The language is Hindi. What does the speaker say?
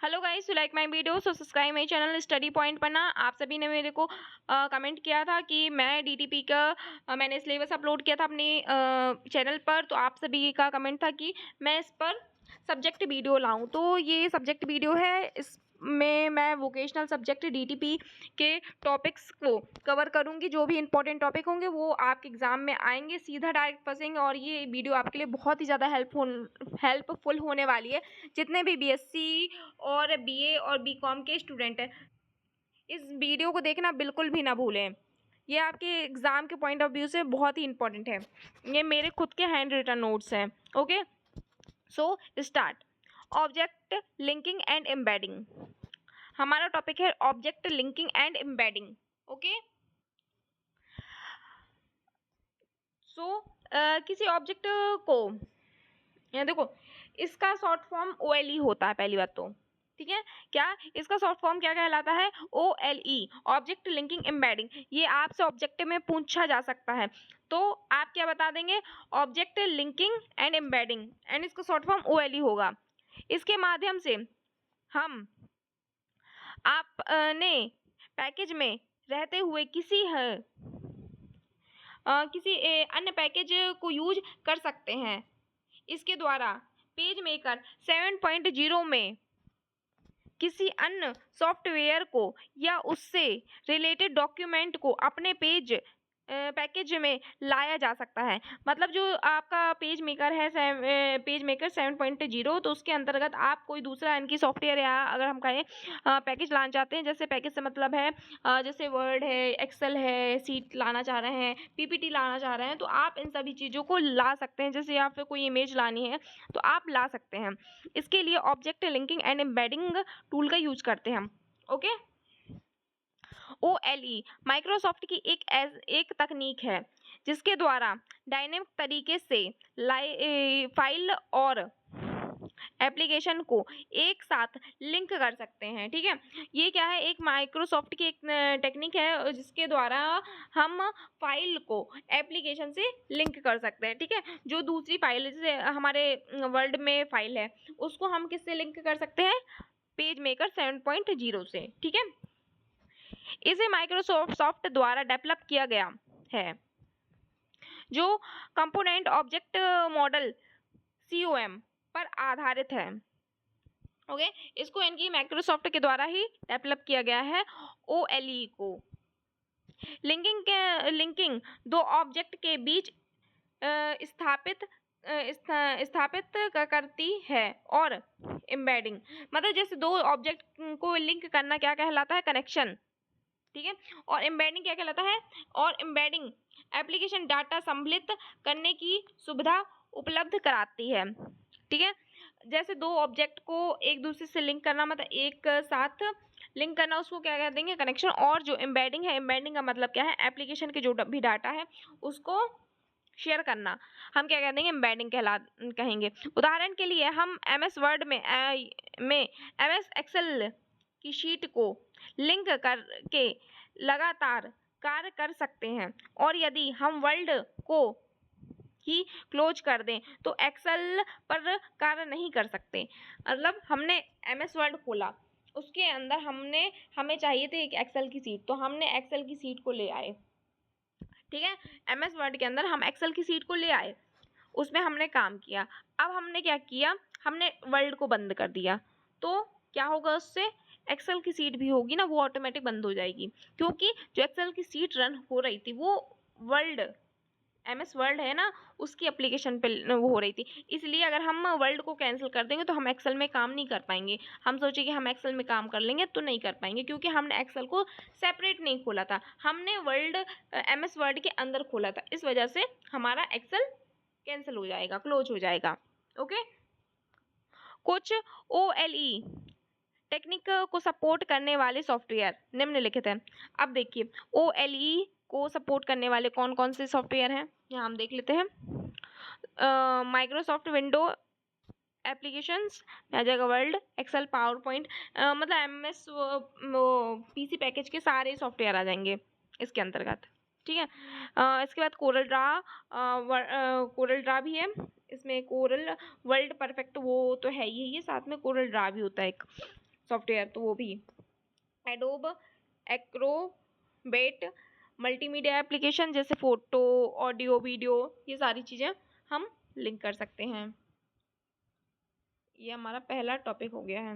Hello guys, you like my video so subscribe my channel study point पर ना। आप सभी ने मेरे को कमेंट किया था कि मैं डीटीपी का मैंने सिलेबस अपलोड किया था अपने चैनल पर। तो आप सभी का कमेंट था कि मैं इस पर सब्जेक्ट वीडियो लाऊं। तो ये सब्जेक्ट वीडियो है, इसमें मैं वोकेशनल सब्जेक्ट डीटीपी के टॉपिक्स को कवर करूंगी। जो भी इंपॉर्टेंट टॉपिक होंगे वो आपके एग्जाम में आएंगे, सीधा डायरेक्ट फंसेंगे। और ये वीडियो आपके लिए बहुत ही ज़्यादा हेल्पफुल होने वाली है। जितने भी बीएससी और बीए और बीकॉम के स्टूडेंट हैं, इस वीडियो को देखना बिल्कुल भी ना भूलें। ये आपके एग्ज़ाम के पॉइंट ऑफ व्यू से बहुत ही इंपॉर्टेंट है। ये मेरे खुद के हैंड रिटन नोट्स हैं। Okay, so start. Object linking and embedding हमारा टॉपिक है। Object linking and embedding. Okay, so किसी ऑब्जेक्ट को, यहाँ देखो, इसका शॉर्ट फॉर्म OLE होता है पहली बात तो। ठीक है, क्या इसका शॉर्ट फॉर्म क्या कहलाता है? OLE, object linking embedding. ये आपसे ऑब्जेक्ट में पूछा जा सकता है, तो आप क्या बता देंगे? Object linking and embedding, and इसका शॉर्ट फॉर्म OLE होगा। इसके माध्यम से हम आपने पैकेज में रहते हुए किसी अन्य पैकेज को यूज कर सकते हैं। इसके द्वारा पेज मेकर 7.0 में किसी अन्य सॉफ्टवेयर को या उससे रिलेटेड डॉक्यूमेंट को अपने पैकेज में लाया जा सकता है। मतलब जो आपका पेज मेकर है, पेज मेकर 7.0, तो उसके अंतर्गत आप कोई दूसरा इनकी सॉफ्टवेयर या अगर हम कहें पैकेज लाना चाहते हैं, जैसे पैकेज से मतलब है जैसे वर्ड है, एक्सेल है, सीट लाना चाह रहे हैं, पीपीटी लाना चाह रहे हैं, तो आप इन सभी चीज़ों को ला सकते हैं। जैसे या फिर कोई इमेज लानी है तो आप ला सकते हैं। इसके लिए object linking and embedding tool का यूज करते हैं हम। ओके, OLE माइक्रोसॉफ्ट की एक तकनीक है जिसके द्वारा डायनेमिक तरीके से फाइल और एप्लीकेशन को एक साथ लिंक कर सकते हैं। ठीक है, ये क्या है? एक माइक्रोसॉफ्ट की एक टेक्निक है जिसके द्वारा हम फाइल को एप्लीकेशन से लिंक कर सकते हैं। ठीक है, जो दूसरी फाइल जैसे हमारे वर्ल्ड में फाइल है, उसको हम किससे लिंक कर सकते हैं? पेज मेकर 7.0 से। ठीक है, इसे माइक्रोसॉफ्ट द्वारा डेवलप किया गया है, जो कंपोनेंट ऑब्जेक्ट मॉडल COM पर आधारित है। ओके, इसको इनकी माइक्रोसॉफ्ट के द्वारा ही डेवलप किया गया है OLE को। लिंकिंग दो ऑब्जेक्ट के बीच स्थापित करती है। और एम्बेडिंग मतलब जैसे दो ऑब्जेक्ट को लिंक करना क्या कहलाता है? कनेक्शन। ठीक है, और एम्बेडिंग क्या कहलाता है? और एम्बेडिंग एप्लीकेशन डाटा सम्मिलित करने की सुविधा उपलब्ध कराती है। ठीक है, जैसे दो ऑब्जेक्ट को एक दूसरे से लिंक करना, मतलब एक साथ लिंक करना, उसको क्या कह देंगे? कनेक्शन। और जो एम्बेडिंग है, एम्बेडिंग का मतलब क्या है? एप्लीकेशन के जो भी डाटा है उसको शेयर करना, हम क्या कह देंगे? एम्बेडिंग कहेंगे। उदाहरण के लिए हम MS वर्ड में MS एक्सेल की शीट को लिंक करके लगातार कार्य कर सकते हैं। और यदि हम वर्ल्ड को ही क्लोज कर दें तो एक्सेल पर कार्य नहीं कर सकते। मतलब हमने MS वर्ड खोला, उसके अंदर हमें चाहिए थी एक एक्सेल की सीट, तो हमने एक्सेल की सीट को ले आए। ठीक है, MS वर्ड के अंदर हम एक्सेल की सीट को ले आए, उसमें हमने काम किया। अब हमने क्या किया? हमने वर्ल्ड को बंद कर दिया, तो क्या होगा उससे? एक्सेल की सीट भी होगी ना, वो ऑटोमेटिक बंद हो जाएगी, क्योंकि जो एक्सेल की सीट रन हो रही थी वो वर्ल्ड MS वर्ल्ड है ना, उसकी एप्लीकेशन पे वो हो रही थी। इसलिए अगर हम वर्ल्ड को कैंसिल कर देंगे तो हम एक्सेल में काम नहीं कर पाएंगे। हम सोचे कि हम एक्सेल में काम कर लेंगे, तो नहीं कर पाएंगे, क्योंकि हमने एक्सेल को सेपरेट नहीं खोला था, हमने MS वर्ड के अंदर खोला था। इस वजह से हमारा एक्सेल कैंसिल हो जाएगा, क्लोज हो जाएगा। ओके, कुछ OLE टेक्निक को सपोर्ट करने वाले सॉफ्टवेयर निम्नलिखित हैं। अब देखिए, OLE को सपोर्ट करने वाले कौन कौन से सॉफ्टवेयर हैं, यहाँ हम देख लेते हैं। माइक्रोसॉफ्ट विंडो एप्लीकेशंस, आ जाएगा वर्ल्ड, एक्सेल, पावर पॉइंट, मतलब MS PC पैकेज के सारे सॉफ्टवेयर आ जाएंगे इसके अंतर्गत। ठीक है, इसके बाद कोरल ड्रा भी है इसमें। कोरल वर्ल्ड परफेक्ट वो तो है ही है, साथ में कोरल ड्रा भी होता है एक। सॉफ्टवेयर, तो वो भी एडोब एक्रोबेट, मल्टीमीडिया एप्लीकेशन जैसे फोटो, ऑडियो, वीडियो, ये सारी चीज़ें हम लिंक कर सकते हैं। ये हमारा पहला टॉपिक हो गया है।